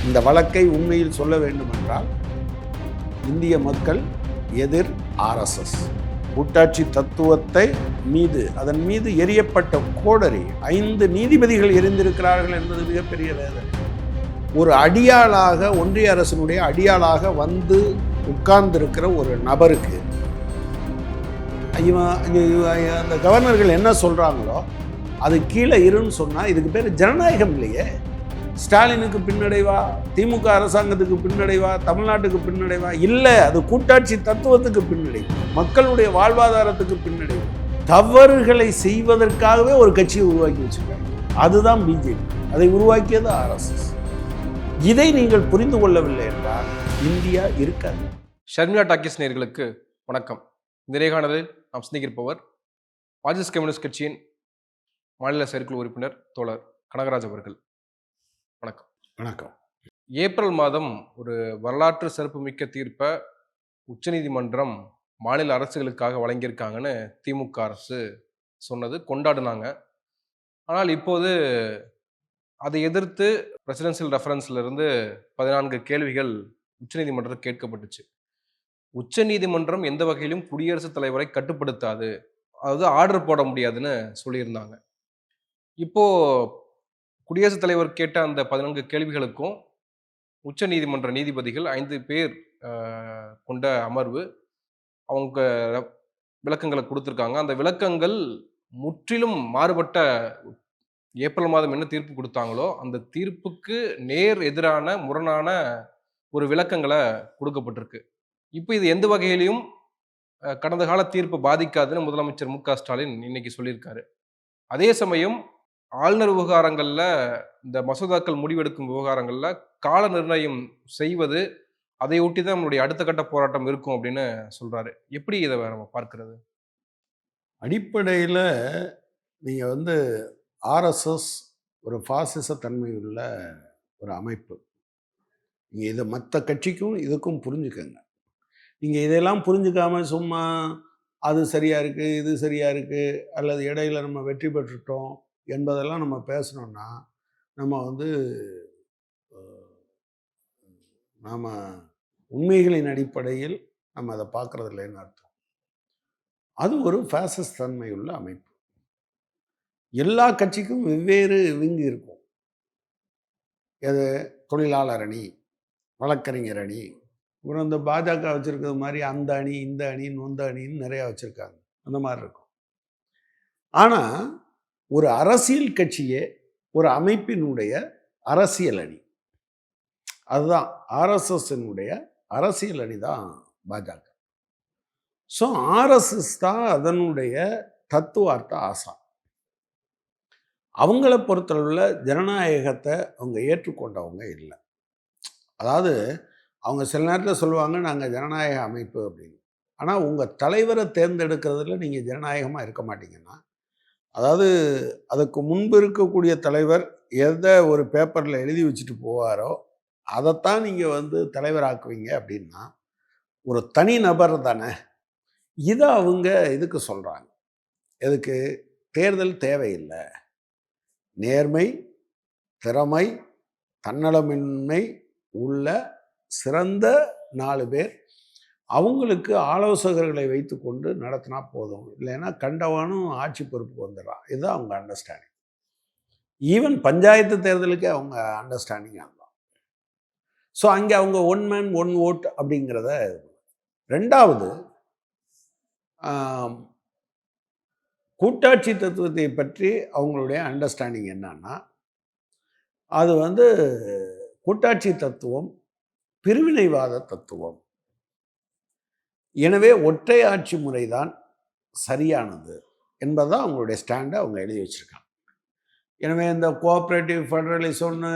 இந்த வழக்கை உண்மையில் சொல்ல வேண்டுமென்றால் இந்திய மக்கள் எதிர் ஆர்எஸ்எஸ் கூட்டாட்சி தத்துவத்தை மீது அதன் மீது எரியப்பட்ட கோடரி 5 நீதிபதிகள் எரிந்திருக்கிறார்கள் என்பது மிகப்பெரிய வேதனை. ஒரு அடியாளாக, ஒன்றிய அரசினுடைய அடியாளாக வந்து உட்கார்ந்திருக்கிற ஒரு நபருக்கு அந்த கவர்னர்கள் என்ன சொல்றாங்களோ அது கீழே இருன்னு சொன்னா இதுக்கு பேர் ஜனநாயகம் இல்லையே. ஸ்டாலினுக்கு பின்னடைவா, திமுக அரசாங்கத்துக்கு பின்னடைவா, தமிழ்நாட்டுக்கு பின்னடைவா? இல்லை, அது கூட்டாட்சி தத்துவத்துக்கு பின்னடைவு, மக்களுடைய வாழ்வாதாரத்துக்கு பின்னடைவு. தவறுகளை செய்வதற்காகவே ஒரு கட்சியை உருவாக்கி வச்சிருக்காங்க. அதுதான் பிஜேபி. அதை உருவாக்கியது ஆர்எஸ்எஸ். இதை நீங்கள் புரிந்து கொள்ளவில்லை என்றால் இந்தியா இருக்காது. ஷர்மிளா டாக்கீஸ் நேயர்களுக்கு வணக்கம். இந்த நேர்காணலில் நாம் சிந்திக்கிருப்பவர் மார்க்சிஸ்ட் கம்யூனிஸ்ட் கட்சியின் மாநில செயற்குழு உறுப்பினர் தோழர் கனகராஜ் அவர்கள். வணக்கம். வணக்கம். ஏப்ரல் மாதம் ஒரு வரலாற்று சிறப்புமிக்க தீர்ப்பை உச்சநீதிமன்றம் மாநில அரசுகளுக்காக வழங்கியிருக்காங்கன்னு திமுக அரசு சொன்னது, கொண்டாடினாங்க. ஆனால் இப்போது அதை எதிர்த்து பிரசிடென்சியல் ரெஃபரன்ஸ்ல இருந்து 14 கேள்விகள் உச்சநீதிமன்றம் கேட்கப்பட்டுச்சு. உச்சநீதிமன்றம் எந்த வகையிலும் குடியரசுத் தலைவரை கட்டுப்படுத்தாது, அதாவது ஆர்டர் போட முடியாதுன்னு சொல்லியிருந்தாங்க. இப்போ குடியரசுத் தலைவர் கேட்ட அந்த 14 கேள்விகளுக்கும் உச்ச நீதிமன்ற நீதிபதிகள் 5 பேர் கொண்ட அமர்வு அவங்க விளக்கங்களை கொடுத்துருக்காங்க. அந்த விளக்கங்கள் முற்றிலும் மாறுபட்ட, ஏப்ரல் மாதம் என்ன தீர்ப்பு கொடுத்தாங்களோ அந்த தீர்ப்புக்கு நேர் எதிரான, முரணான ஒரு விளக்கங்களை கொடுக்கப்பட்டிருக்கு. இப்போ இது எந்த வகையிலையும் கடந்த கால தீர்ப்பு பாதிக்காதுன்னு முதலமைச்சர் மு.க. ஸ்டாலின் இன்னைக்கு சொல்லியிருக்காரு. அதே சமயம் ஆளுநர் விவகாரங்கள்ல, இந்த மசோதாக்கள் முடிவெடுக்கும் விவகாரங்கள்ல கால நிர்ணயம் செய்வது, அதை ஒட்டி தான் நம்மளுடைய அடுத்த கட்ட போராட்டம் இருக்கும் அப்படின்னு சொல்றாரு. எப்படி இதை நம்ம பார்க்கிறது? அடிப்படையில் நீங்க ஆர்எஸ்எஸ் ஒரு பாசிச தன்மை உள்ள ஒரு அமைப்பு. நீங்கள் இதை மற்ற கட்சிக்கும் இதுக்கும் புரிஞ்சுக்கங்க. நீங்கள் இதெல்லாம் புரிஞ்சுக்காம சும்மா அது சரியா இருக்கு, இது சரியா இருக்கு, அல்லது இடையில நம்ம வெற்றி பெற்றுட்டோம் என்பதெல்லாம் நம்ம பேசணும்னா நம்ம நாம் உண்மைகளின் அடிப்படையில் நம்ம அதை பார்க்கறது இல்லைன்னு அர்த்தம். அது ஒரு பாசிஸ்ட் தன்மை உள்ள அமைப்பு. எல்லா கட்சிக்கும் வெவ்வேறு விங்கு இருக்கும். எது தொழிலாளர் அணி, வழக்கறிஞர் அணி, அப்புறம் இந்த பாஜக வச்சுருக்கிறது மாதிரி அந்த அணி, இந்த அணி, நொந்த அணின்னு நிறையா வச்சுருக்காங்க. அந்த மாதிரி இருக்கும். ஆனால் ஒரு அரசியல் கட்சியே ஒரு அமைப்பினுடைய அரசியல் அணி. அதுதான் ஆர்எஸ்எஸ்னுடைய அரசியல் அணி தான் பாஜக. ஸோ ஆர்எஸ்எஸ் தான் அதனுடைய தத்துவார்த்த ஆசா. அவங்கள பொறுத்தளவில் ஜனநாயகத்தை அவங்க ஏற்றுக்கொண்டவங்க இல்லை. அதாவது அவங்க சில நேரத்தில் சொல்லுவாங்க நாங்கள் ஜனநாயக அமைப்பு அப்படின்னு. ஆனால் உங்கள் தலைவரை தேர்ந்தெடுக்கிறதுல நீங்கள் ஜனநாயகமாக இருக்க மாட்டீங்கன்னா, அதாவது அதுக்கு முன்பு இருக்கக்கூடிய தலைவர் எதை ஒரு பேப்பரில் எழுதி வச்சுட்டு போவாரோ அதைத்தான் நீங்கள் தலைவராக்குவீங்க அப்படின்னா ஒரு தனி நபர் தானே. இதை அவங்க இதுக்கு சொல்கிறாங்க. எதுக்கு? தேர்தல் தேவையில்லை, நேர்மை, திறமை, தன்னலமின்மை உள்ள சிறந்த 4 பேர் அவங்களுக்கு ஆலோசகர்களை வைத்து கொண்டு நடத்தினா போதும், இல்லைன்னா கண்டவனும் ஆட்சி பொறுப்புக்கு வந்துடுறான். இதுதான் அவங்க அண்டர்ஸ்டாண்டிங். ஈவன் பஞ்சாயத்து தேர்தலுக்கே அவங்க அண்டர்ஸ்டாண்டிங் ஆகலாம். ஸோ அங்கே அவங்க 1 மேன் 1 ஓட் அப்படிங்கிறத. ரெண்டாவது, கூட்டாட்சி தத்துவத்தை பற்றி அவங்களுடைய அண்டர்ஸ்டாண்டிங் என்னன்னா, அது கூட்டாட்சி தத்துவம் பிரிவினைவாத தத்துவம். எனவே ஒற்றை ஆட்சி முறைதான் சரியானது என்பதுதான் அவங்களுடைய ஸ்டாண்டை அவங்க எழுதி வச்சிருக்காங்க. எனவே இந்த கோஆப்ரேட்டிவ் ஃபெடரலிசம்னு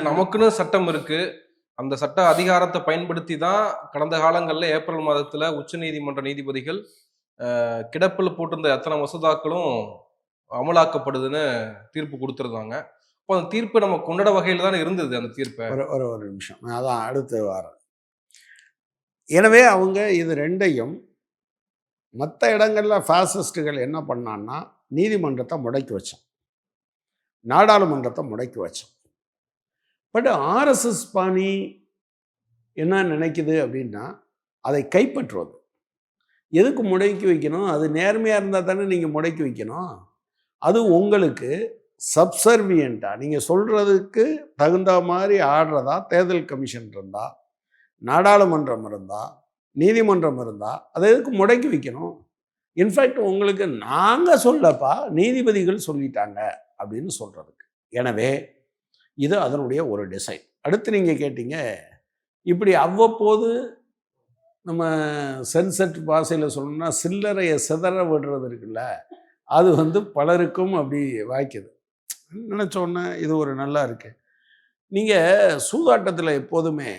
நமக்குன்னு சட்டம் இருக்கு. அந்த சட்ட அதிகாரத்தை பயன்படுத்தி தான் கடந்த காலங்களில் ஏப்ரல் மாதத்துல உச்ச நீதிமன்ற நீதிபதிகள் கிடப்பில் போட்டிருந்த எத்தனை மசோதாக்களும் அமலாக்கப்படுதுன்னு தீர்ப்பு கொடுத்துருந்தாங்க. அப்போ அந்த தீர்ப்பு நம்ம கொண்டாட வகையில் தானே இருந்தது அந்த தீர்ப்பை. ஒரு நிமிஷம், அதான் அடுத்து வாரம். எனவே அவங்க இது ரெண்டையும், மற்ற இடங்களில் ஃபாசிஸ்டுகள் என்ன பண்ணான்னா நீதிமன்றத்தை முடக்கி வச்சோம், நாடாளுமன்றத்தை முடக்கி வச்சோம். பட் ஆர்எஸ்எஸ் பாணி என்ன நினைக்குது அப்படின்னா, அதை கைப்பற்றுவது. எதுக்கு முடக்கி வைக்கணும்? அது நேர்மையாக இருந்தால் தானே நீங்கள் முடக்கி வைக்கணும். அது உங்களுக்கு சப்சர்வியண்டா நீங்கள் சொல்கிறதுக்கு தகுந்த மாதிரி ஆடுறதா தேர்தல் கமிஷன் இருந்தால், நாடாளுமன்றம் இருந்தால், நீதிமன்றம் இருந்தால், அதை எதுக்கு முடக்கி வைக்கணும்? இன்ஃபேக்ட் உங்களுக்கு நாங்கள் சொல்லப்பா, நீதிபதிகள் சொல்லிட்டாங்க அப்படின்னு சொல்கிறதுக்கு. எனவே இது அதனுடைய ஒரு டிசைன். அடுத்து நீங்கள் கேட்டீங்க, இப்படி அவ்வப்போது நம்ம சென்செட் பாஷையில் சொல்லணும்னா சில்லறையை சிதற விடுறது இருக்குல்ல, அது பலருக்கும் அப்படி வாய்க்குது. நினச்சோன்னே இது ஒரு நல்லா இருக்கு. நீங்கள் சூதாட்டத்தில் எப்போதுமே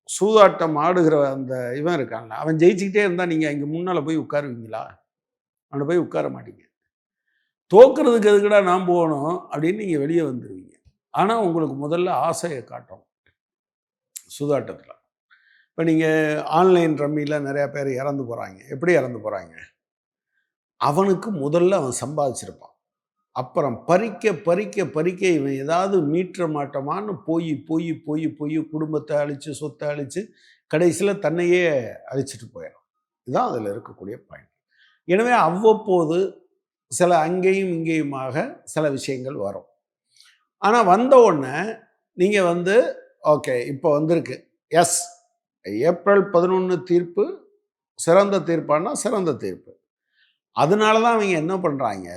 சூதாட்டம் ஆடுகிற அந்த இவன் இருக்காங்க, அவன் ஜெயிச்சுக்கிட்டே இருந்தால் நீங்கள் இங்கே முன்னால் போய் உட்காருவீங்களா? அவனை போய் உட்கார மாட்டீங்க. தோக்குறதுக்கு எதுக்குடா நான் போகணும் அப்படின்னு நீங்கள் வெளியே வந்துடுவீங்க. ஆனால் உங்களுக்கு முதல்ல ஆசையை காட்டும் சூதாட்டத்தில். இப்போ நீங்கள் ஆன்லைன் ரம்மியில் நிறையா பேர் இறந்து போகிறாங்க. எப்படி இறந்து போகிறாங்க? அவனுக்கு முதல்ல அவன் சம்பாதிச்சிருப்பான். அப்புறம் பறிக்க பறிக்க பறிக்க இவன் ஏதாவது மீட்ட மாட்டோமான்னு போய் போய் போய் போய் குடும்பத்தை அழித்து சொத்தை அழித்து கடைசியில் தன்னையே அழிச்சிட்டு போயிடும். இதுதான் அதில் இருக்கக்கூடிய பாயிண்ட். எனவே அவ்வப்போது சில அங்கேயும் இங்கேயுமாக சில விஷயங்கள் வரும். ஆனால் வந்த உடனே நீங்கள் ஓகே இப்போ வந்திருக்கு, எஸ் ஏப்ரல் 11 தீர்ப்பு சிறந்த தீர்ப்பானா சிறந்த தீர்ப்பு. அதனால தான் அவங்க என்ன பண்ணுறாங்க,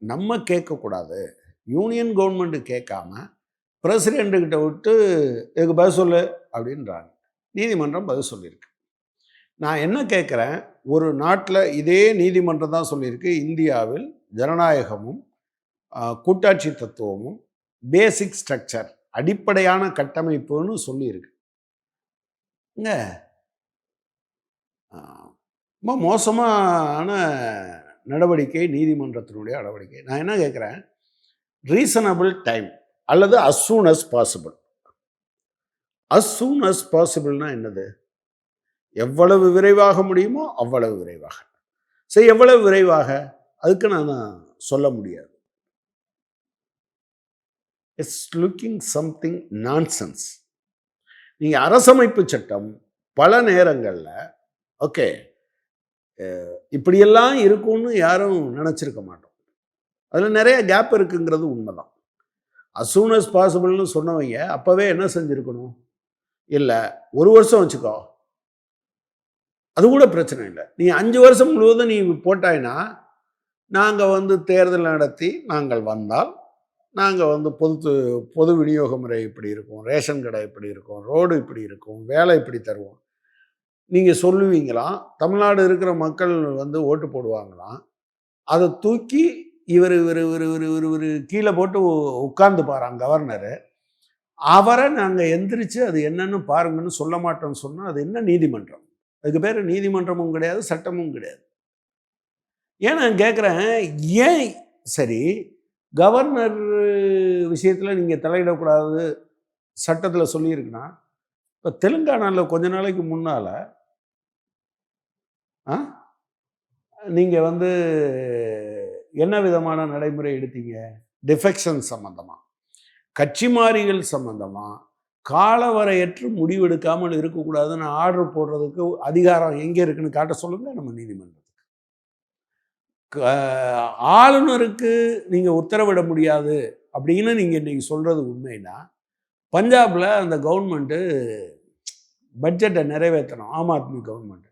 நம்ம கேட்கக்கூடாது, யூனியன் கவர்மெண்ட்டு கேட்காம பிரசிடெண்ட்டுக்கிட்ட விட்டு இதுக்கு பதில் சொல்லு அப்படின்றாங்க. நீதிமன்றம் பதில் சொல்லியிருக்கு. நான் என்ன கேட்குறேன், ஒரு நாட்டில் இதே நீதிமன்றம் தான் சொல்லியிருக்கு, இந்தியாவில் ஜனநாயகமும் கூட்டாட்சி தத்துவமும் பேசிக் ஸ்ட்ரக்சர் அடிப்படையான கட்டமைப்புன்னு சொல்லியிருக்கு. ரொம்ப மோசமான நடவடிக்கை நீதிமன்றத்தினுடைய நடவடிக்கை. நான் என்ன கேட்குறேன், ரீசனபிள் டைம் அல்லது as soon as possible. As soon as பாசிபிள்னா என்னது? எவ்வளவு விரைவாக முடியுமோ அவ்வளவு விரைவாக. சரி, எவ்வளவு விரைவாக? அதுக்கு நான் சொல்ல முடியாது. It's looking something nonsense. நீங்கள் அரசமைப்பு சட்டம் பல நேரங்களில் ஓகே இப்படியெல்லாம் இருக்கும்னு யாரும் நினச்சிருக்க மாட்டோம். அதில் நிறைய கேப் இருக்குங்கிறது உண்மைதான். அஸ் சூன் அஸ் பாசிபிள்னு சொன்னவங்க அப்போவே என்ன செஞ்சுருக்கணும், இல்லை 1 வருஷம் வச்சுக்கோ, அது கூட பிரச்சனை இல்லை, நீ 5 வருஷம் முழுவதும் நீ போட்டாயினா நாங்கள் தேர்தல் நடத்தி நாங்கள் வந்தால் நாங்கள் பொது விநியோக முறை இப்படி இருக்கும், ரேஷன் கடை இப்படி இருக்கும், ரோடு இப்படி இருக்கும், வேலை இப்படி தருவோம் நீங்கள் சொல்லுவீங்களாம். தமிழ்நாடு இருக்கிற மக்கள் ஓட்டு போடுவாங்களாம். அதை தூக்கி இவர் இவர் இவர் இவர் இவர் இவர் கீழே போட்டு உட்கார்ந்து பாராங்க கவர்னரு. அவரை நாங்கள் எந்திரிச்சு அது என்னன்னு பாருங்கன்னு சொல்ல மாட்டோம்னு சொன்னால் அது என்ன நீதிமன்றம்? அதுக்கு பேர் நீதிமன்றமும் கிடையாது, சட்டமும் கிடையாது. ஏன் நான் கேட்குறேன், ஏன் சரி கவர்னர் விஷயத்தில் நீங்கள் தலையிடக்கூடாது சட்டத்தில் சொல்லியிருக்குன்னா, இப்போ தெலுங்கானாவில் கொஞ்ச நாளைக்கு முன்னால் நீங்கள் என்ன விதமான நடைமுறை எடுத்தீங்க? டிஃபெக்ஷன் சம்பந்தமாக, கட்சி மாறிகள் சம்பந்தமாக காலவரையற்று முடிவெடுக்காமல் இருக்கக்கூடாதுன்னு ஆர்டர் போடுறதுக்கு அதிகாரம் எங்கே இருக்குன்னு காட்ட சொல்லுங்க நம்ம நீதிமன்றத்துக்கு. ஆளுநருக்கு நீங்கள் உத்தரவிட முடியாது அப்படின்னு நீங்கள் இன்றைக்கி சொல்கிறது உண்மைன்னா, பஞ்சாபில் அந்த கவர்மெண்ட்டு பட்ஜெட்டை நிறைவேற்றணும், ஆம் ஆத்மி கவர்மெண்ட்டு,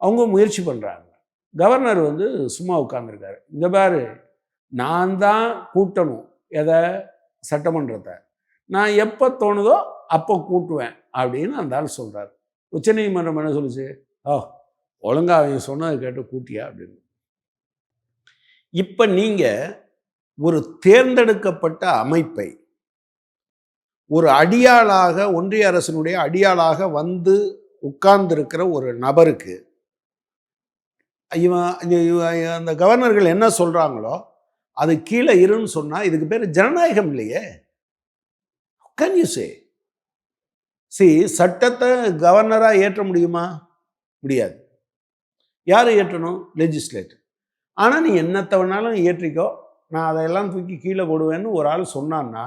அவங்க முயற்சி பண்ணுறாங்க. கவர்னர் சும்மா உட்கார்ந்துருக்காரு. இங்கே பாரு, நான் தான் கூட்டணும் எதை, சட்டமன்றத்தை, நான் எப்போ தோணுதோ அப்போ கூட்டுவேன் அப்படின்னு அந்த ஆள் சொல்கிறார். உச்சநீதிமன்றம் என்ன சொல்லுச்சு, ஒழுங்கா அவங்க சொன்னதை கேட்டு கூட்டியா அப்படின்னு. இப்போ நீங்கள் ஒரு தேர்ந்தெடுக்கப்பட்ட அமைப்பை ஒரு அடியாளாக, ஒன்றிய அரசினுடைய அடியாளாக உட்கார்ந்திருக்கிற ஒரு நபருக்கு அந்த கவர்னர்கள் என்ன சொல்கிறாங்களோ அது கீழே இருன்னு சொன்னால் இதுக்கு பேர் ஜனநாயகம் இல்லையே. கேன் யூ சே சட்டத்தை கவர்னராக ஏற்ற முடியுமா? முடியாது. யார் ஏற்றணும்? லெஜிஸ்லேட்டர். ஆனால் நீ என்னத்தை வேணாலும் ஏற்றிக்கோ, நான் அதையெல்லாம் தூக்கி கீழே போடுவேன்னு ஒரு ஆள் சொன்னான்னா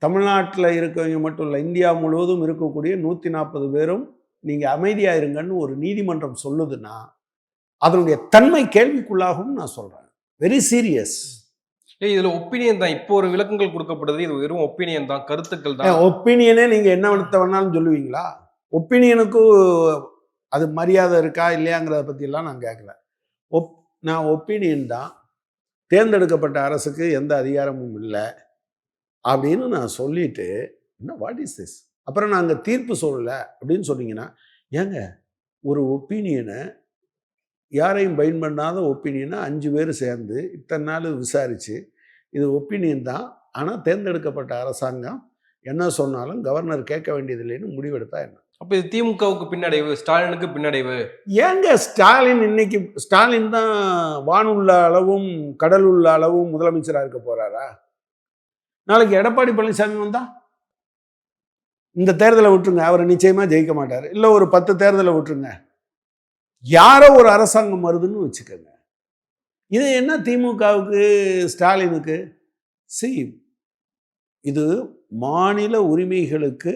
தமிழ்நாட்டில் இருக்கவங்க மட்டும் இல்லை, இந்தியா முழுவதும் இருக்கக்கூடிய 140 பேரும் நீங்கள் அமைதியாக இருங்கன்னு ஒரு நீதிமன்றம் சொல்லுதுன்னா அதனுடைய தன்மை கேள்விக்குள்ளாகும் நான் சொல்கிறேன். Very serious. இதுல ஒப்பீனியன் தான். இப்போ ஒரு விளக்கங்கள் கொடுக்கப்படுது. இது வெறும் ஒப்பீனியன் தான், கருத்துக்கள் தான். ஒப்பீனியனே நீங்கள் என்ன வேணாலும் சொல்லுவீங்களா? ஒப்பீனியனுக்கு அது மரியாதை இருக்கா இல்லையாங்கிறத பற்றியெல்லாம் நான் கேட்கல. நான் ஒப்பீனியன் தான், தேர்ந்தெடுக்கப்பட்ட அரசுக்கு எந்த அதிகாரமும் இல்லை அப்படின்னு நான் சொல்லிட்டு, என்ன வாட் இஸ் திஸ்? அப்புறம் நாங்கள் தீர்ப்பு சொல்லலை அப்படின்னு சொன்னீங்கன்னா, ஏங்க ஒரு ஒப்பீனியனை, யாரையும் பைண்ட் பண்ணாத ஒப்பீனியனை 5 பேர் சேர்ந்து இத்தனை நாள் விசாரித்து, இது ஒப்பீனியன் தான், ஆனால் தேர்ந்தெடுக்கப்பட்ட அரசாங்கம் என்ன சொன்னாலும் கவர்னர் கேட்க வேண்டியதில்லைன்னு முடிவெடுத்தா என்ன? அப்ப இது திமுகவுக்கு பின்னடைவு, ஸ்டாலினுக்கு பின்னடைவு. ஏங்க ஸ்டாலின் இன்னைக்கு ஸ்டாலின் தான் வானுள்ள அளவும் கடல் உள்ள அளவும் முதலமைச்சராக இருக்க போறாரா? நாளைக்கு எடப்பாடி பழனிசாமி வந்தா இந்த தேர்தலை விட்டுருங்க, அவர் நிச்சயமா ஜெயிக்க மாட்டார். இல்லை ஒரு 10 தேர்தலை விட்டுருங்க, யாரோ ஒரு அரசாங்கம் வருதுன்னு வச்சுக்கோங்க. இது என்ன திமுகவுக்கு ஸ்டாலினுக்கு? சி, இது மாநில உரிமைகளுக்கு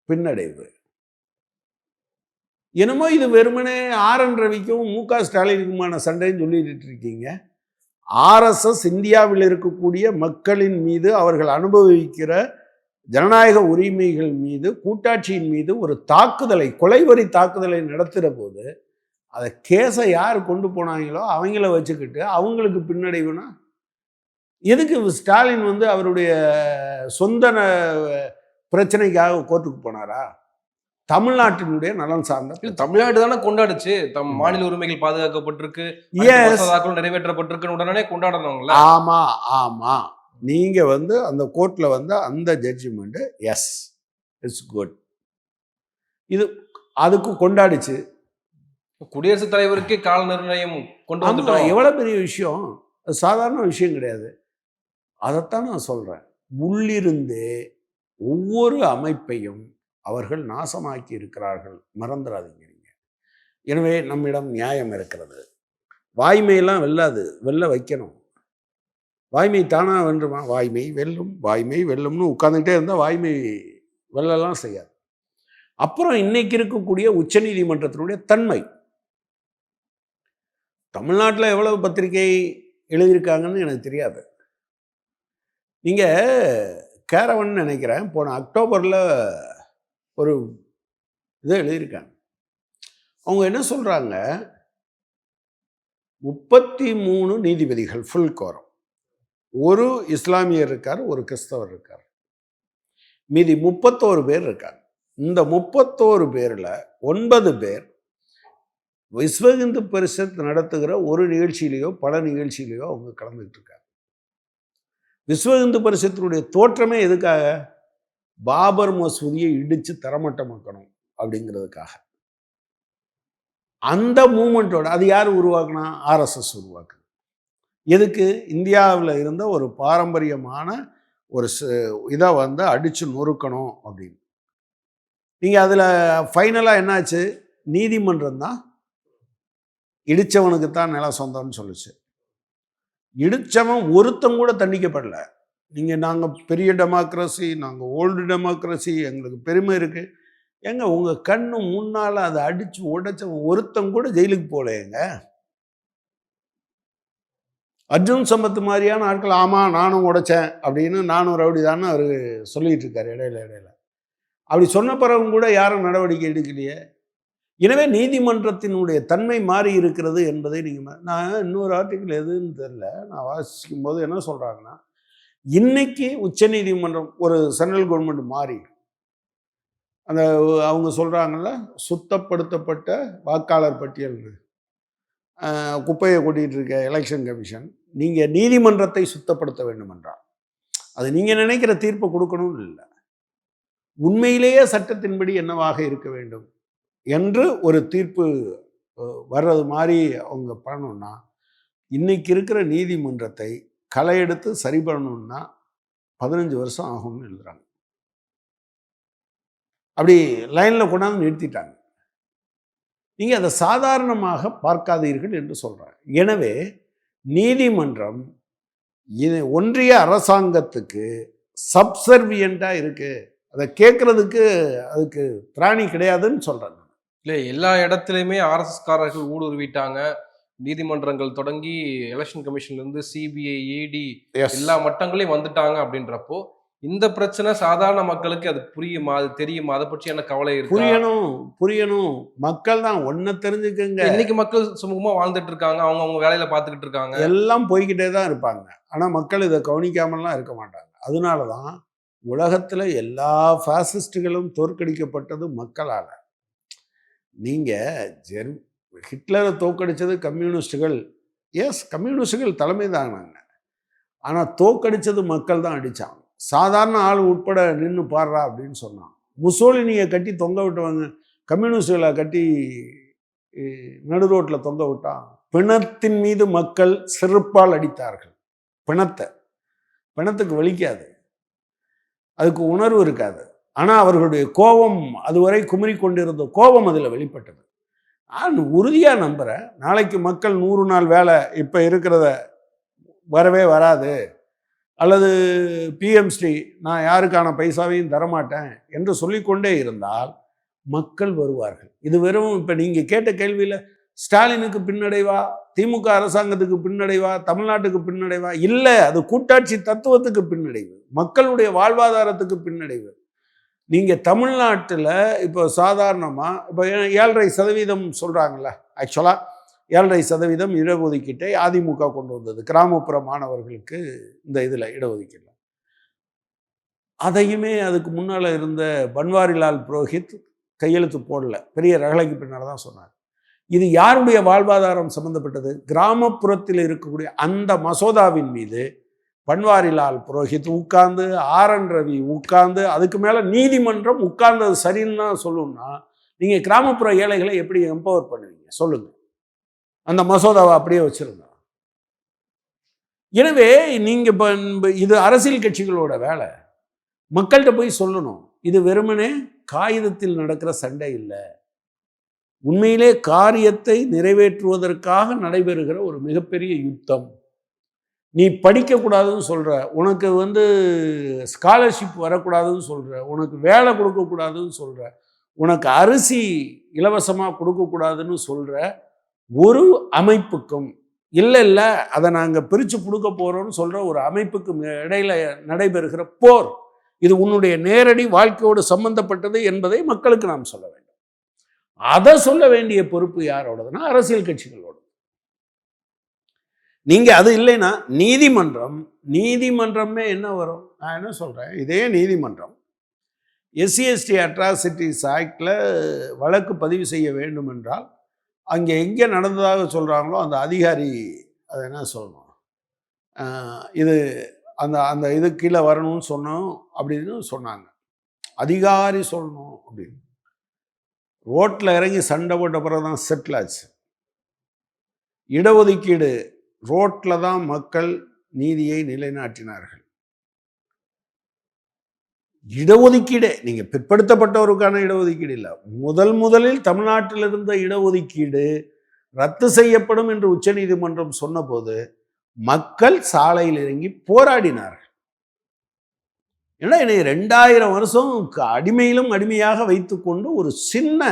பின்னடைவு. என்னமோ இது வெறுமனே ஆர்.என். ரவிக்கும் மு.க. ஸ்டாலினுக்குமான சண்டைன்னு சொல்லிட்டு இருக்கீங்க. ஆர்எஸ்எஸ் இந்தியாவில் இருக்கக்கூடிய மக்களின் மீது, அவர்கள் அனுபவிக்கிற ஜனநாயக உரிமைகள் மீது, கூட்டாட்சியின் மீது ஒரு தாக்குதலை, கொலைவரி தாக்குதலை நடத்துகிற போது அதை கேஸை யார் கொண்டு போனாங்களோ அவங்கள வச்சுக்கிட்டு அவங்களுக்கு பின்னடைவுனா எதுக்கு ஸ்டாலின் அவருடைய சொந்த பிரச்சனைக்காக கோர்ட்டுக்கு போனாரா? தமிழ்நாட்டினுடைய நலன் சார்ந்த தமிழ்நாடு தானே கொண்டாடுச்சு. மாநில உரிமைகள் பாதுகாக்கப்பட்டிருக்கு, நிறைவேற்றப்பட்டிருக்கு, உடனே கொண்டாடணுங்களா? ஆமா ஆமா, நீங்க அந்த கோர்ட்ல அந்த ஜட்ஜ்மெண்ட் எஸ் இட்ஸ் குட், இது அதுக்கு கொண்டாடிச்சு. குடியரசுத் தலைவருக்கே கால நிர்ணயம் கொண்டு வந்துட்டோம். எவ்வளவு பெரிய விஷயம், அது சாதாரண விஷயம் கிடையாது. அதைத்தான் நான் சொல்றேன். உள்ளிருந்தே ஒவ்வொரு அமைப்பையும் அவர்கள் நாசமாக்கி இருக்கிறார்கள், மறந்துடாதீங்க நீங்க. எனவே நம்மிடம் நியாயம் இருக்கிறது. வாய்மையெல்லாம் வெல்லாது, வெல்ல வைக்கணும். வாய்மை தானா வென்றுமா? வாய்மை வெல்லும், வாய்மை வெல்லும்னு உட்கார்ந்துட்டே இருந்தால் வாய்மை வெல்லலாம் செய்யாது. அப்புறம் இன்னைக்கு இருக்கக்கூடிய உச்சநீதிமன்றத்தினுடைய தன்மை, தமிழ்நாட்டில் எவ்வளவு பத்திரிகை எழுதியிருக்காங்கன்னு எனக்கு தெரியாது. நீங்கள் கேரவன் நினைக்கிறேன், போன அக்டோபரில் ஒரு இதை எழுதியிருக்காங்க. அவங்க என்ன சொல்கிறாங்க, 33 நீதிபதிகள் ஃபுல் கோரம், ஒரு இஸ்லாமியர் இருக்கார், ஒரு கிறிஸ்தவர் இருக்கார், மீதி 31 பேர் இருக்காங்க. இந்த 31 பேரில் 9 பேர் விஸ்வ இந்து பரிஷத் நடத்துகிற ஒரு நிகழ்ச்சியிலையோ பல நிகழ்ச்சியிலையோ அவங்க கலந்துக்கிட்டு இருக்காங்க. விஸ்வ இந்து பரிஷத்தினுடைய தோற்றமே எதுக்காக? பாபர் மசூதியை இடித்து தரமட்டமாக்கணும் அப்படிங்கிறதுக்காக. அந்த மூமெண்ட்டோட அது யார் உருவாக்குனா? ஆர்எஸ்எஸ் உருவாக்குது. எதுக்கு? இந்தியாவில் இருந்த ஒரு பாரம்பரியமான ஒரு இதை அடித்து நொறுக்கணும் அப்படின்னு. நீங்கள் அதில் ஃபைனலாக என்னாச்சு? நீதிமன்றம் தான் இடித்தவனுக்கு தான் நிலம் சொந்தம்னு சொல்லிச்சு. இடித்தவன் ஒருத்தம் கூட தண்டிக்கப்படல. நாங்கள் பெரிய டெமோக்ரஸி, நாங்கள் ஓல்டு டெமோக்ரஸி, எங்களுக்கு பெருமை இருக்குது. ஏங்க உங்கள் கண்ணு முன்னால் அதை அடித்து உடைச்சவன் ஒருத்தம் கூட ஜெயிலுக்கு போகலையேங்க. அர்ஜுன் சம்பத் மாதிரியான ஆட்கள், ஆமாம் நானும் உடைச்சேன் அப்படின்னு, நானும் ரவுடி தானே அவர் சொல்லிகிட்டு இருக்கார் இடையில. அப்படி சொன்ன பிறகு கூட யாரும் நடவடிக்கை எடுக்கலையே. எனவே நீதிமன்றத்தினுடைய தன்மை மாறி இருக்கிறது என்பதை நான் இன்னொரு ஆர்டிக்கிள் எதுன்னு தெரியல, நான் வாசிக்கும் போது என்ன சொல்கிறாங்கன்னா, இன்னைக்கு உச்ச நீதிமன்றம் ஒரு சென்ட்ரல் கவர்மெண்ட் மாறி அந்த அவங்க சொல்கிறாங்கல்ல, சுத்தப்படுத்தப்பட்ட வாக்காளர் பட்டியல்னு குப்பையை கொட்டிகிட்டு இருக்க எலெக்ஷன் கமிஷன், நீங்கள் நீதிமன்றத்தை சுத்தப்படுத்த வேண்டும் என்றால் அது நீங்கள் நினைக்கிற தீர்ப்பை கொடுக்கணும்னு இல்லை, உண்மையிலேயே சட்டத்தின்படி என்னவாக இருக்க வேண்டும் என்று ஒரு தீர்ப்பு வர்றது மாதிரி அவங்க பண்ணணும்னா, இன்னைக்கு இருக்கிற நீதிமன்றத்தை களை எடுத்து சரி பண்ணணும்னா 15 வருஷம் ஆகும்னு எழுதுறாங்க. அப்படி லைனில் கொண்டாந்து நிறுத்திட்டாங்க. நீங்கள் அதை சாதாரணமாக பார்க்காதீர்கள் என்று சொல்கிறாங்க. எனவே நீதிமன்றம் ஒன்றிய அரசாங்கத்துக்கு சப்சர்வியண்டா இருக்கு. அதை கேட்கறதுக்கு அதுக்கு திராணி கிடையாதுன்னு சொல்றேன். இல்ல எல்லா இடத்துலயுமே ஆர்எஸ்எஸ் காரர்கள் ஊடுருவிட்டாங்க. நீதிமன்றங்கள் தொடங்கி எலெக்ஷன் கமிஷன்ல இருந்து சிபிஐ, இடி எஸ். எல்லா மட்டங்களையும் வந்துட்டாங்க அப்படின்றப்போ, இந்த பிரச்சனை சாதாரண மக்களுக்கு அது புரியுமா? அது தெரியுமா? அத பற்றியான கவலை இருக்கா? புரியணும், புரியணும். மக்கள் தான் ஒண்ண தெரிஞ்சுக்கங்க. இன்னைக்கு மக்கள் சுமூகமா வாழ்ந்துட்டு இருக்காங்க. அவங்க அவங்க வேலையில பார்த்துக்கிட்டு இருக்காங்க. எல்லாம் போய்க்கிட்டே தான் இருப்பாங்க. ஆனா மக்கள் இதை கவனிக்காமலாம் இருக்க மாட்டாங்க. அதனால தான் உலகத்துல எல்லா பாசிஸ்டுகளும் தோற்கடிக்கப்பட்டது மக்களால. நீங்க ஹிட்லரை தோற்கடிச்சது கம்யூனிஸ்டுகள். எஸ், கம்யூனிஸ்டுகள் தலைமை தானாங்க. ஆனா தோற்கடிச்சது மக்கள் தான் அடிச்சாங்க. சாதாரண ஆள் உட்பட நின்று பாடுறா அப்படின்னு சொன்னான். முசோலினியை கட்டி தொங்க விட்டவங்க கம்யூனிஸ்டுகளை கட்டி நடு ரோட்டில் தொங்க விட்டான். பிணத்தின் மீது மக்கள் செருப்பால் அடித்தார்கள். பிணத்துக்கு வலிக்காது, அதுக்கு உணர்வு இருக்காது. ஆனால் அவர்களுடைய கோபம், அதுவரை குமரி கொண்டிருந்த கோபம் அதில் வெளிப்பட்டது. நான் உறுதியாக நம்புகிறேன், நாளைக்கு மக்கள் 100 நாள் வேலை இப்போ இருக்கிறத வரவே வராது, அல்லது பிஎம்ஸ்டி நான் யாருக்கான பைசாவையும் தரமாட்டேன் என்று சொல்லிக்கொண்டே இருந்தால் மக்கள் வருவார்கள். இது வெறும் இப்போ நீங்கள் கேட்ட கேள்வியில் ஸ்டாலினுக்கு பின்னடைவா, திமுக அரசாங்கத்துக்கு பின்னடைவா, தமிழ்நாட்டுக்கு பின்னடைவா? இல்லை, அது கூட்டாட்சி தத்துவத்துக்கு பின்னடைவு, மக்களுடைய வாழ்வாதாரத்துக்கு பின்னடைவு. நீங்கள் தமிழ்நாட்டில் இப்போ சாதாரணமாக இப்போ 7.5% சொல்கிறாங்கள, ஆக்சுவலாக 7.5% இடஒதுக்கீட்டை அதிமுக கொண்டு வந்தது கிராமப்புற மாணவர்களுக்கு. இந்த இதில் இடஒதுக்கீடு அதையுமே அதுக்கு முன்னால் இருந்த பன்வாரிலால் புரோஹித் கையெழுத்து போடல, பெரிய ரகளைக்கு பின்னால் தான் சொன்னார். இது யாருடைய வாழ்வாதாரம் சம்பந்தப்பட்டது? கிராமப்புறத்தில் இருக்கக்கூடிய அந்த மசோதாவின் மீது பன்வாரிலால் புரோஹித் உட்கார்ந்து, RN ரவி உட்கார்ந்து, அதுக்கு மேலே நீதிமன்றம் உட்கார்ந்தது சரின்னு தான் சொல்லணும்னா, நீங்கள் கிராமப்புற ஏழைகளை எப்படி எம்பவர் பண்ணுவீங்க சொல்லுங்க? அந்த மசோதாவை அப்படியே வச்சிருந்தா. எனவே நீங்க இது அரசியல் கட்சிகளோட வேலை, மக்கள்கிட்ட போய் சொல்லணும். இது வெறுமனே காகிதத்தில் நடக்கிற சண்டை இல்லை, உண்மையிலே காரியத்தை நிறைவேற்றுவதற்காக நடைபெறுகிற ஒரு மிகப்பெரிய யுத்தம். நீ படிக்கக்கூடாதுன்னு சொல்ற, உனக்கு ஸ்காலர்ஷிப் வரக்கூடாதுன்னு சொல்ற, உனக்கு வேலை கொடுக்கக்கூடாதுன்னு சொல்ற, உனக்கு அரிசி இலவசமாக கொடுக்கக்கூடாதுன்னு சொல்ற ஒரு அமைப்புக்கும், இல்லை அதை நாங்கள் பிரித்து கொடுக்க போகிறோம்னு சொல்கிற ஒரு அமைப்புக்கும் இடையில நடைபெறுகிற போர், இது உன்னுடைய நேரடி வாழ்க்கையோடு சம்பந்தப்பட்டது என்பதை மக்களுக்கு நாம் சொல்ல வேண்டும். அதை சொல்ல வேண்டிய பொறுப்பு யாரோடதுன்னா அரசியல் கட்சிகளோட. நீங்கள் அது இல்லைன்னா நீதிமன்றமே என்ன வரும்? நான் என்ன சொல்கிறேன், இதே நீதிமன்றம் SC/ST அட்ராசிட்டிஸ் ஆக்டில் வழக்கு பதிவு செய்ய வேண்டும் என்றால் அங்கே எங்கே நடந்ததாக சொல்கிறாங்களோ அந்த அதிகாரி அதை என்ன சொல்லணும், இது அந்த அந்த இது கீழே வரணும்னு சொன்னோம் அப்படின்னு சொன்னாங்க. அதிகாரி சொல்லணும் அப்படின்னு. ரோட்டில் இறங்கி சண்டை போட்ட பிறகு தான் செட்டில் ஆச்சு. இடஒதுக்கீடு ரோட்டில் தான் மக்கள் நீதியை நிலைநாட்டினார்கள். இடஒதுக்கீடு நீங்கள் பிற்படுத்தப்பட்டவருக்கான இடஒதுக்கீடு இல்லை, முதலில் தமிழ்நாட்டில் இருந்த இடஒதுக்கீடு ரத்து செய்யப்படும் என்று உச்சநீதிமன்றம் சொன்னபோது மக்கள் சாலையில் இறங்கி போராடினார்கள். ஏன்னா என்னை 2000 வருஷம் அடிமையிலும் அடிமையாக வைத்துக்கொண்டு ஒரு சின்ன,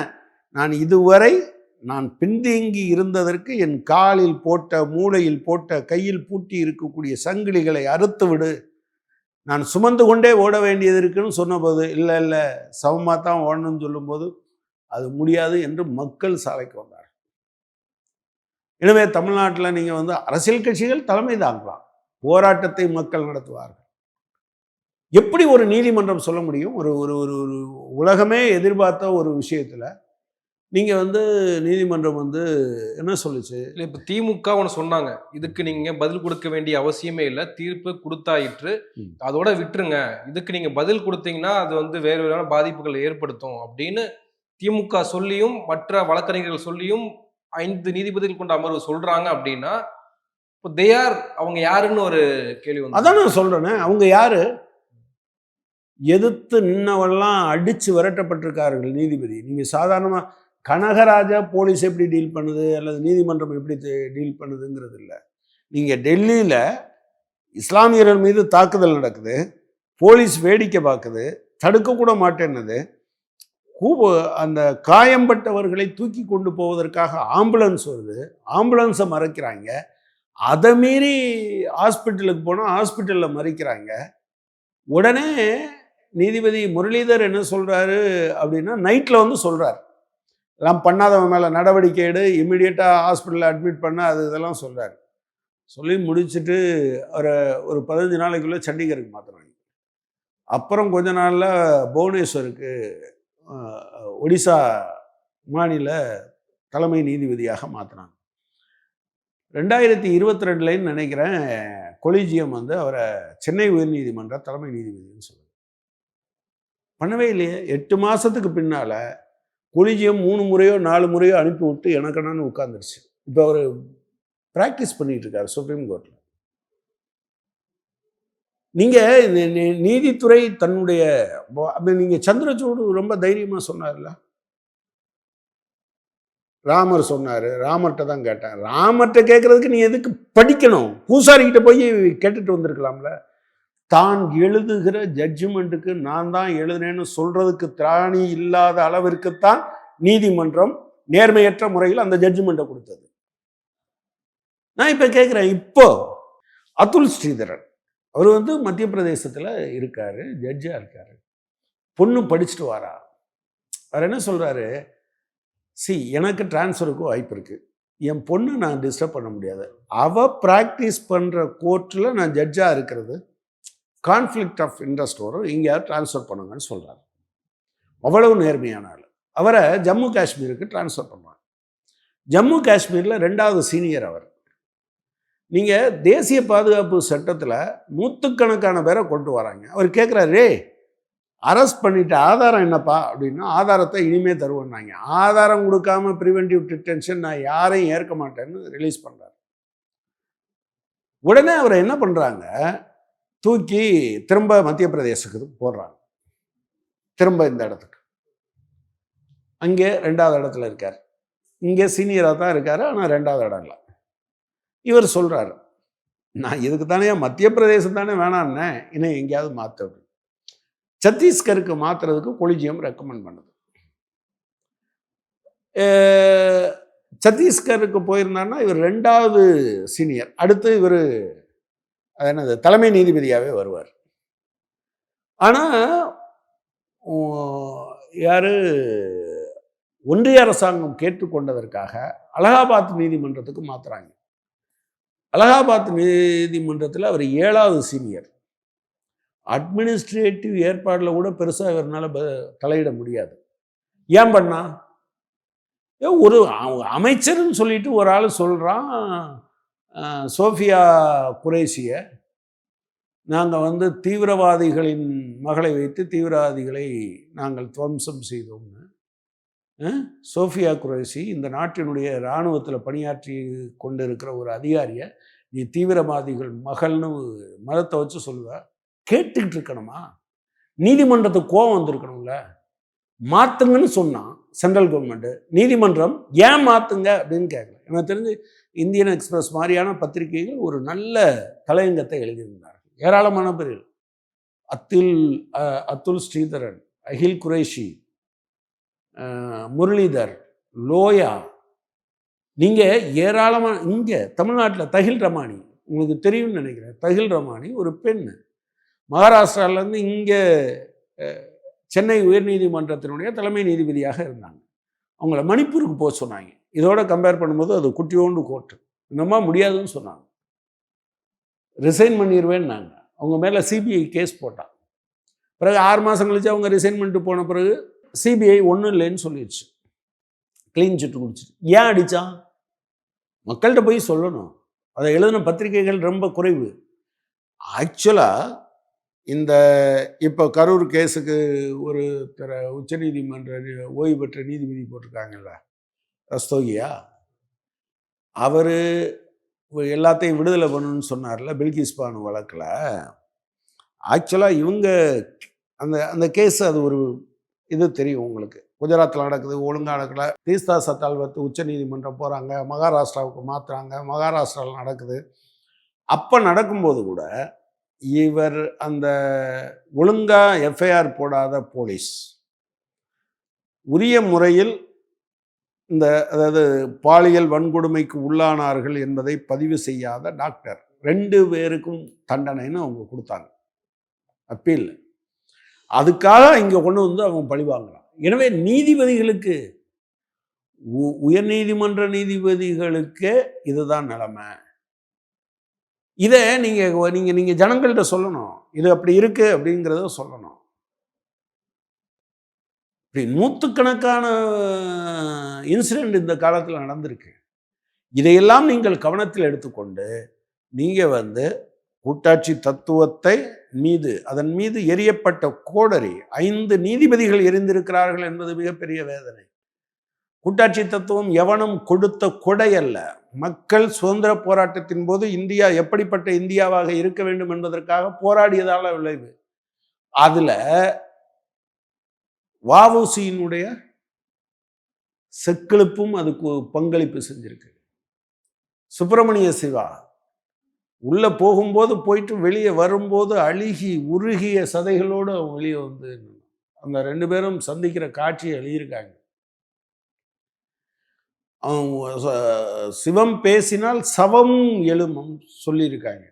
நான் இதுவரை நான் பின்தங்கி இருந்ததற்கு என் காலில் போட்ட, மூளையில் போட்ட, கையில் பூட்டி இருக்கக்கூடிய சங்கிலிகளை அறுத்து விடு, நான் சுமந்து கொண்டே ஓட வேண்டியது இருக்குன்னு சொன்னபோது இல்லை சமமாக தான் ஓடணும்னு சொல்லும்போது அது முடியாது என்று மக்கள் சாலைக்கு வந்தார். எனவே தமிழ்நாட்டில் நீங்கள் அரசியல் கட்சிகள் தலைமை தாங்கலாம், போராட்டத்தை மக்கள் நடத்துவார்கள். எப்படி ஒரு நீதிமன்றம் சொல்ல முடியும்? ஒரு ஒரு ஒரு ஒரு உலகமே எதிர்பார்த்த ஒரு விஷயத்தில் நீங்கள் நீதிமன்றம் என்ன சொல்லுச்சு? இல்லை, இப்போ திமுக ஒன்று சொன்னாங்க, இதுக்கு நீங்கள் பதில் கொடுக்க வேண்டிய அவசியமே இல்லை, தீர்ப்பு கொடுத்தாயிற்று, அதோட விட்டுருங்க, இதுக்கு நீங்கள் பதில் கொடுத்தீங்கன்னா அது வேறு வேறான பாதிப்புகள் ஏற்படுத்தும் அப்படின்னு திமுக சொல்லியும் மற்ற வழக்கறிஞர்கள் சொல்லியும் 5 நீதிபதிகள் கொண்ட அமர்வு சொல்றாங்க. அப்படின்னா இப்போ அவங்க யாருன்னு ஒரு கேள்வி அதான் நான் சொல்றேனே, அவங்க யாரு? எதிர்த்து நின்னவெல்லாம் அடிச்சு விரட்டப்பட்டிருக்கார்கள் நீதிபதி. நீங்க சாதாரணமா கனகராஜா போலீஸ் எப்படி டீல் பண்ணுது அல்லது நீதிமன்றம் எப்படி டீல் பண்ணுதுங்கிறது இல்லை. நீங்கள் டெல்லியில் இஸ்லாமியர்கள் மீது தாக்குதல் நடக்குது, போலீஸ் வேடிக்கை பார்க்குது, தடுக்கக்கூட மாட்டேன்னுது. அந்த காயம்பட்டவர்களை தூக்கி கொண்டு போவதற்காக ஆம்புலன்ஸ் வருது, ஆம்புலன்ஸை மறைக்கிறாங்க. அதை மீறி ஹாஸ்பிட்டலுக்கு போனால் ஹாஸ்பிட்டலில் மறைக்கிறாங்க. உடனே நீதிபதி முரளிதர் என்ன சொல்கிறாரு அப்படின்னா, நைட்டில் வந்து சொல்கிறார், எல்லாம் பண்ணாதவன் மேலே நடவடிக்கை எடு, இம்மிடியட்டாக ஹாஸ்பிட்டலில் அட்மிட் பண்ண, அது இதெல்லாம் சொல்கிறார். சொல்லி முடிச்சுட்டு ஒரு 15 நாளைக்குள்ளே சண்டிகருக்கு மாற்றுறாங்க. அப்புறம் கொஞ்ச நாளில் புவனேஸ்வருக்கு ஒடிசா மாநில தலைமை நீதிபதியாக மாற்றினாங்க. 2022 நினைக்கிறேன் கொலிஜியம் வந்து அவரை சென்னை உயர்நீதிமன்ற தலைமை நீதிபதினு சொல்லுது. பண்ணவே இல்லையே. 8 மாதத்துக்கு பின்னால் கொலிஜியம் 3 முறையோ 4 முறையோ அனுப்பி விட்டு எனக்கென்னு உட்காந்துருச்சு. இப்போ அவர் ப்ராக்டிஸ் பண்ணிட்டு இருக்காரு சுப்ரீம் கோர்ட்டில். நீங்கள் நீதித்துறை தன்னுடைய நீங்கள் சந்திரசூடு ரொம்ப தைரியமாக சொன்னார்ல, ராமர் சொன்னார், ராமர்கிட்ட தான் கேட்டேன். ராமர்கிட்ட கேட்குறதுக்கு நீ எதுக்கு படிக்கணும்? பூசாரிக்கிட்ட போய் கேட்டுட்டு வந்திருக்கலாம்ல. தான் எழுதுகிற ஜட்ஜ்மெண்ட்டுக்கு நான் தான் எழுதுனேன்னு சொல்றதுக்கு திராணி இல்லாத அளவிற்குத்தான் நீதிமன்றம் நேர்மையற்ற முறையில் அந்த ஜட்ஜ்மெண்ட்டை கொடுத்தது. நான் இப்போ கேட்குறேன், இப்போ அதுல் ஸ்ரீதரன் அவர் வந்து மத்திய பிரதேசத்தில் இருக்காரு, ஜட்ஜாக இருக்காரு. பொண்ணு படிச்சுட்டு வாரா. அவர் என்ன சொல்கிறாரு, எனக்கு டிரான்ஸ்ஃபருக்கு வாய்ப்பு இருக்குது, என் பொண்ணு நான் டிஸ்டர்ப் பண்ண முடியாது, அவள் ப்ராக்டிஸ் பண்ணுற கோர்ட்டில் நான் ஜட்ஜாக இருக்கிறது கான்ஃப்ளிக்ட் ஆஃப் இன்ட்ரெஸ்ட் வரும், எங்கேயாவது டிரான்ஸ்ஃபர் பண்ணுங்கன்னு சொல்கிறார். அவ்வளவு நேர்மையான ஆள். அவரை ஜம்மு காஷ்மீருக்கு டிரான்ஸ்ஃபர் பண்ணுவாங்க. ஜம்மு காஷ்மீரில் 2வது சீனியர் அவர். நீங்கள் தேசிய பாதுகாப்பு சட்டத்தில் 100கணக்கான பேரை கொண்டு வராங்க. அவர் கேட்குறாரு, அரெஸ்ட் பண்ணிட்டு ஆதாரம் என்னப்பா அப்படின்னா, ஆதாரத்தை இனிமே தருவேன்னாங்க. ஆதாரம் கொடுக்காம ப்ரிவென்டிவ் டிடென்ஷன் நான் யாரையும் ஏற்க மாட்டேன்னு ரிலீஸ் பண்ணுறாரு. உடனே அவரை என்ன பண்ணுறாங்க, தூக்கி திரும்ப மத்திய பிரதேசத்துக்கு போடுறாங்க. திரும்ப இந்த இடத்துக்கு. அங்கே 2வது இடத்துல இருக்கார். இங்கே சீனியராக தான் இருக்கார், ஆனால் 2வது இடம் இல்லை. இவர் சொல்கிறார், நான் இதுக்கு தானே மத்திய பிரதேசம் தானே வேணான்னே, இன்னும் எங்கேயாவது மாற்ற. சத்தீஸ்கருக்கு மாற்றுறதுக்கு கொலிஜியம் ரெக்கமெண்ட் பண்ணுது. சத்தீஸ்கருக்கு போயிருந்தாருன்னா இவர் 2வது சீனியர். அடுத்து இவர் என்னது தலைமை நீதிபதியாகவே வருவார். ஆனால் யார் ஒன்றிய அரசாங்கம் கேட்டுக்கொண்டதற்காக அலகாபாத் நீதிமன்றத்துக்கு மாற்றுறாங்க. அலகாபாத் நீதிமன்றத்தில் அவர் 7வது சீனியர். அட்மினிஸ்ட்ரேட்டிவ் ஏற்பாடில் கூட பெருசாக இவரால் தலையிட முடியாது. ஏன் பண்ணா, ஒரு அமைச்சர்னு சொல்லிட்டு ஒரு ஆள் சொல்கிறான், சோஃபியா குரேஷியை நாங்கள் வந்து தீவிரவாதிகளின் மகளை வைத்து தீவிரவாதிகளை நாங்கள் துவம்சம் செய்தோம்னு. சோஃபியா குரேஷி இந்த நாட்டினுடைய இராணுவத்தில் பணியாற்றி கொண்டு இருக்கிற ஒரு அதிகாரியை நீ தீவிரவாதிகள் மகள்னு மதத்தை வச்சு சொல்லுவ. கேட்டுக்கிட்டு இருக்கணுமா? நீதிமன்றத்துக்கு கோபம் வந்திருக்கணும்ல. மாற்றுங்கன்னு சொன்னான் சென்ட்ரல் கவர்மெண்ட்டு. நீதிமன்றம் ஏன் மாற்றுங்க அப்படின்னு கேட்கல. எனக்கு தெரிஞ்சு இந்தியன் எக்ஸ்பிரஸ் மாதிரியான பத்திரிகைகள் ஒரு நல்ல தலையங்கத்தை எழுதியிருந்தார்கள். ஏராளமான பேர், அதுல் ஸ்ரீதரன், அகில் குரேஷி, முரளிதர், லோயா, நீங்கள் ஏராளமான. இங்கே தமிழ்நாட்டில் தஹில் ரமானி, உங்களுக்கு தெரியும்னு நினைக்கிறேன். தஹில் ரமானி ஒரு பெண், மகாராஷ்டிராவிலேருந்து இங்கே சென்னை உயர்நீதிமன்றத்தினுடைய தலைமை நீதிபதியாக இருந்தாங்க. அவங்கள மணிப்பூருக்கு போக சொன்னாங்க. இதோட கம்பேர் பண்ணும்போது அது குட்டியோண்டு கோர்ட்டு. இன்னமா முடியாதுன்னு சொன்னாங்க. ரிசைன் பண்ணிடுவேன்னாங்க. அவங்க மேலே சிபிஐ கேஸ் போட்டாங்க. பிறகு 6 மாதம் கழிச்சு அவங்க ரிசைன் பண்ணிட்டு போன பிறகு சிபிஐ ஒன்றும் இல்லைன்னு சொல்லிடுச்சு. க்ளீன் சிட்டு குடிச்சிட்டு. ஏன் அடித்தான்? மக்கள்கிட்ட போய் சொல்லணும். அதை எழுதின பத்திரிகைகள் ரொம்ப குறைவு. ஆக்சுவலாக இந்த இப்போ கரூர் கேஸுக்கு ஒரு உச்சநீதிமன்ற ஓய்வு பெற்ற நீதிபதி போட்டிருக்காங்கல்ல, ரஸ்தோகியா, அவர் எல்லாத்தையும் விடுதலை பண்ணணும்னு சொன்னார்ல பில்கிஸ் பானு வழக்கில். ஆக்சுவலாக இவங்க அந்த கேஸ், அது ஒரு இது தெரியும் உங்களுக்கு, குஜராத்தில் நடக்குது, ஒழுங்காக நடக்கல. தீஸ்தா சத்தால்வத்து உச்சநீதிமன்றம் போகிறாங்க, மகாராஷ்டிராவுக்கு மாற்றுறாங்க, மகாராஷ்டிராவில் நடக்குது. அப்போ நடக்கும்போது கூட இவர் அந்த ஒழுங்கா எஃப்ஐஆர் போடாத போலீஸ், உரிய முறையில் இந்த அதாவது பாலியல் வன்கொடுமைக்கு உள்ளானார்கள் என்பதை பதிவு செய்யாத டாக்டர் 2 பேருக்கும் தண்டனைன்னு அவங்க கொடுத்தாங்க அப்பீல். அதுக்காக இங்க கொண்டு வந்து அவங்க பழி வாங்கலாம். எனவே நீதிபதிகளுக்கு உயர்நீதிமன்ற நீதிபதிகளுக்கு இதுதான் நிலைமை. இதை நீங்க நீங்க நீங்க ஜனங்கள்கிட்ட சொல்லணும், இது அப்படி இருக்கு அப்படிங்கிறத சொல்லணும். இப்படி நூற்றுக்கணக்கான இன்சிடென்ட் இந்த காலத்தில் நடந்திருக்கு. இதையெல்லாம் நீங்கள் கவனத்தில் எடுத்துக்கொண்டு நீங்க கூட்டாட்சி தத்துவத்தை மீது அதன் மீது எரியப்பட்ட கோடரி 5 நீதிபதிகள் எரிந்திருக்கிறார்கள் என்பது மிகப்பெரிய வேதனை. கூட்டாட்சி தத்துவம் எவனும் கொடுத்த கொடை அல்ல. மக்கள் சுதந்திர போராட்டத்தின் போது இந்தியா எப்படிப்பட்ட இந்தியாவாக இருக்க வேண்டும் என்பதற்காக போராடியதால விளைவு. அதுல வ.உ.சி.யினுடைய செக்கிழுப்பும் அதுக்கு பங்களிப்பு செஞ்சிருக்கு. சுப்பிரமணிய சிவா உள்ள போகும்போது போயிட்டு வெளியே வரும்போது அழுகி உருகிய சதைகளோடு அவங்க வெளியே அந்த 2 பேரும் சந்திக்கிற காட்சியை எழுதியிருக்காங்க. அவங்க சிவம் பேசினால் சவம் எழுமும் சொல்லியிருக்காங்க.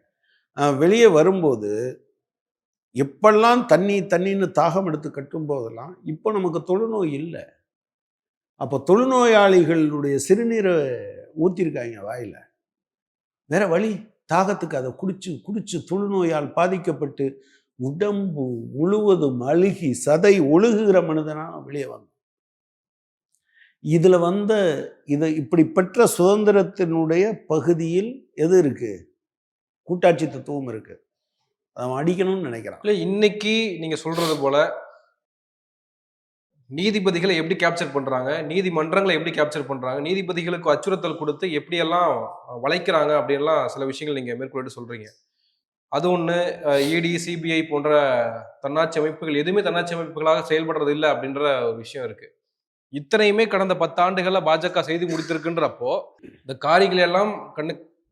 வெளியே வரும்போது எப்பெல்லாம் தண்ணின்னு தாகம் எடுத்து கட்டும் போதெல்லாம் இப்போ நமக்கு தொழுநோய் இல்லை. அப்போ தொழுநோயாளிகளுடைய சிறுநீரை ஊற்றிருக்காங்க வாயில. வேற வழி, தாகத்துக்கு அதை குடிச்சு தொழுநோயால் பாதிக்கப்பட்டு உடம்பு முழுவதும் அழுகி சதை ஒழுகுகிற மனிதனா வெளியே வந்தோம். இதுல இது இப்படி பெற்ற சுதந்திரத்தினுடைய பகுதியில் எது இருக்கு? கூட்டாட்சி தத்துவம் இருக்கு. அவன் அடிக்கணும்னு நினைக்கிறான். இல்லை, இன்னைக்கு நீங்க சொல்றது போல நீதிபதிகளை எப்படி கேப்சர் பண்றாங்க, நீதிமன்றங்களை எப்படி கேப்சர் பண்றாங்க, நீதிபதிகளுக்கு அச்சுறுத்தல் கொடுத்து எப்படியெல்லாம் வளைக்கிறாங்க அப்படின்லாம் சில விஷயங்கள் நீங்க மேற்கொண்டு சொல்றீங்க. அது ஒன்று. இடி, சிபிஐ போன்ற தன்னாட்சி அமைப்புகள் எதுவுமே தன்னாட்சி அமைப்புகளாக செயல்படுறது இல்லை அப்படின்ற ஒரு விஷயம் இருக்கு. இத்தனையுமே கடந்த 10 ஆண்டுகள்ல பாஜக செய்து முடித்திருக்குன்றப்போ இந்த காரிகளை எல்லாம்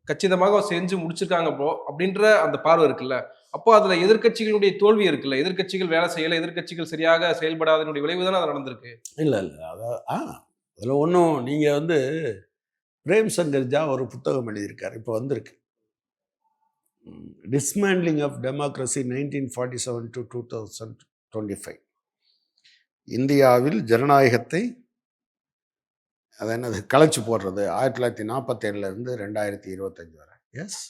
கச்சிதமாக செஞ்சு முடிச்சிருக்காங்க அப்படின்ற அந்த பார்வை இருக்குல்ல. அப்போ அதுல எதிர்க்கட்சிகளுடைய தோல்வி இருக்குல்ல, எதிர்க்கட்சிகள் வேலை செய்யல, எதிர்க்கட்சிகள் சரியாக செயல்படாதனுடைய விளைவு தானே அது நடந்திருக்கு. இல்லை அதுல ஒன்றும் நீங்க பிரேம் சங்கர் ஜா ஒரு புத்தகம் எழுதியிருக்காரு, இப்போ வந்திருக்கு, டிஸ்மேண்ட்லிங் ஆஃப் டெமோக்ரஸி 1947 to 2025. இந்தியாவில் ஜனநாயகத்தை அது என்னது கலைச்சு போடுறது 1947 2025 வரை. எஸ்,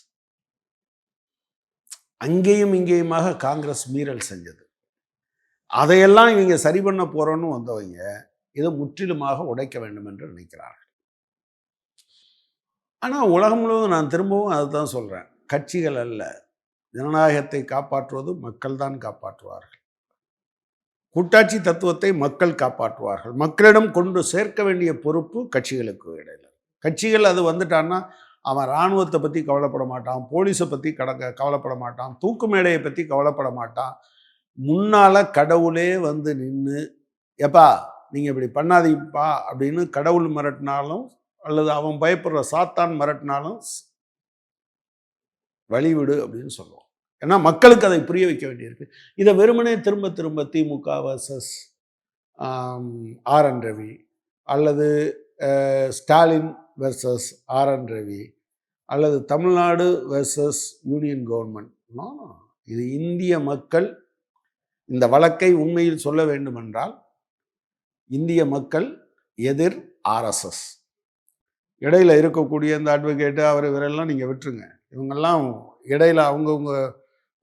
அங்கேயும் இங்கேயுமாக காங்கிரஸ் மீறல் செஞ்சது. அதையெல்லாம் இவங்க சரி பண்ண போறோன்னு வந்தவங்க இதை முற்றிலுமாக உடைக்க வேண்டும் என்று நினைக்கிறார்கள். ஆனால் உலகம் முழுவதும் நான் திரும்பவும் அதுதான் சொல்றேன், கட்சிகள் அல்ல, ஜனநாயகத்தை காப்பாற்றுவது மக்கள் தான் காப்பாற்றுவார்கள். கூட்டாட்சி தத்துவத்தை மக்கள் காப்பாற்றுவார்கள். மக்களிடம் கொண்டு சேர்க்க வேண்டிய பொறுப்பு கட்சிகளுக்கு இடையில. கட்சிகள் அது வந்துட்டான்னா அவன் இராணுவத்தை பற்றி கவலைப்பட மாட்டான், போலீஸை பற்றி கவலைப்பட மாட்டான், தூக்கு மேடையை பற்றி கவலைப்பட மாட்டான். முன்னால் கடவுளே நின்று எப்பா நீங்கள் இப்படி பண்ணாதீங்கப்பா அப்படின்னு கடவுள் மிரட்டினாலும் அல்லது அவன் பயப்படுற சாத்தான் மிரட்டினாலும் வழிவிடு அப்படின்னு சொல்லுவான். ஏன்னா மக்களுக்கு அதை புரிய வைக்க வேண்டியிருக்கு. இதை வெறுமனே திரும்ப திரும்ப திமுக வர்சஸ் ஆர்.என். ரவி அல்லது ஸ்டாலின் வெர்சஸ் ஆர்.என். ரவி அல்லது தமிழ்நாடு வெர்சஸ் யூனியன் கவர்மெண்ட், இது இந்திய மக்கள். இந்த வழக்கை உண்மையில் சொல்ல வேண்டுமென்றால் இந்திய மக்கள் எதிர் ஆர்எஸ்எஸ். இடையில இருக்கக்கூடிய இந்த அட்வொகேட்டு அவர் இவரெல்லாம் நீங்கள் விட்டுருங்க. இவங்கெல்லாம் இடையில அவங்கவுங்க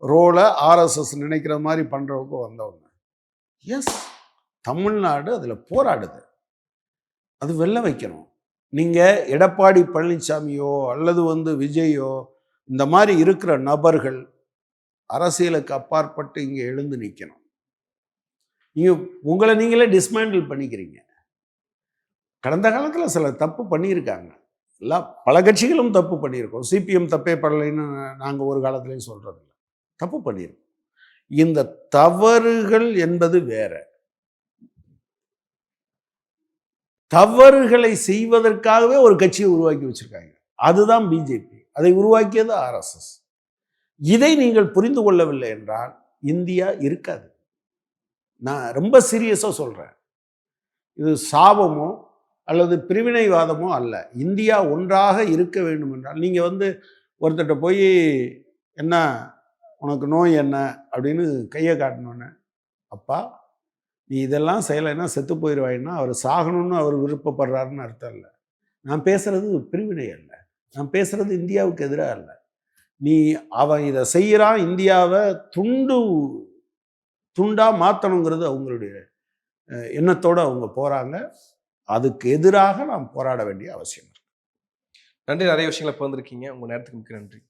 ரோலை ஆர்எஸ்எஸ் நினைக்கிற மாதிரி பண்ணுறவங்க வந்தவங்க. எஸ், தமிழ்நாடு அதில் போராடுது, அது வெல்ல வைக்கணும். நீங்கள் எடப்பாடி பழனிசாமியோ அல்லது விஜயோ இந்த மாதிரி இருக்கிற நபர்கள் அரசியலுக்கு அப்பாற்பட்டு இங்கே எழுந்து நிற்கணும். நீங்கள் உங்களை நீங்களே டிஸ்மேண்டில் பண்ணிக்கிறீங்க. கடந்த காலத்தில் சில தப்பு பண்ணியிருக்காங்க, பல கட்சிகளும் தப்பு பண்ணியிருக்கோம். சிபிஎம் தப்பே படலைன்னு நாங்கள் ஒரு காலத்துலேயும் சொல்கிறதில்ல, தப்பு பண்ணியிருக்கோம். இந்த தவறுகள் என்பது வேற. தவறுகளை செய்வதற்காகவே ஒரு கட்சியை உருவாக்கி வச்சிருக்காங்க, அதுதான் பிஜேபி. அதை உருவாக்கியது ஆர்எஸ்எஸ். இதை நீங்கள் புரிந்து கொள்ளவில்லை என்றால் இந்தியா இருக்காது. நான் ரொம்ப சீரியஸாக சொல்கிறேன். இது சாபமோ அல்லது பிரிவினைவாதமோ அல்ல. இந்தியா ஒன்றாக இருக்க வேண்டும் என்றால் நீங்கள் ஒருத்தர்கிட்ட போய் என்ன உனக்கு நோய் என்ன அப்படின்னு கையை காட்டினோன்னே, அப்பா நீ இதெல்லாம் செய்யலைன்னா செத்து போயிடுவாயின்னா அவர் சாகணும்னு அவர் விருப்பப்படுறாருன்னு அர்த்தம் இல்லை. நான் பேசுறது பிரிவினை அல்ல, நான் பேசுறது இந்தியாவுக்கு எதிராக அல்ல. அவன் இதை செய்கிறான், இந்தியாவை துண்டா மாற்றணுங்கிறது அவங்களுடைய எண்ணத்தோடு அவங்க போகிறாங்க. அதுக்கு எதிராக நாம் போராட வேண்டிய அவசியம் இருக்கு. நன்றி. நிறைய விஷயங்களை பகிர்ந்துருக்கீங்க. உங்கள் நேரத்துக்கு மிக்க நன்றி.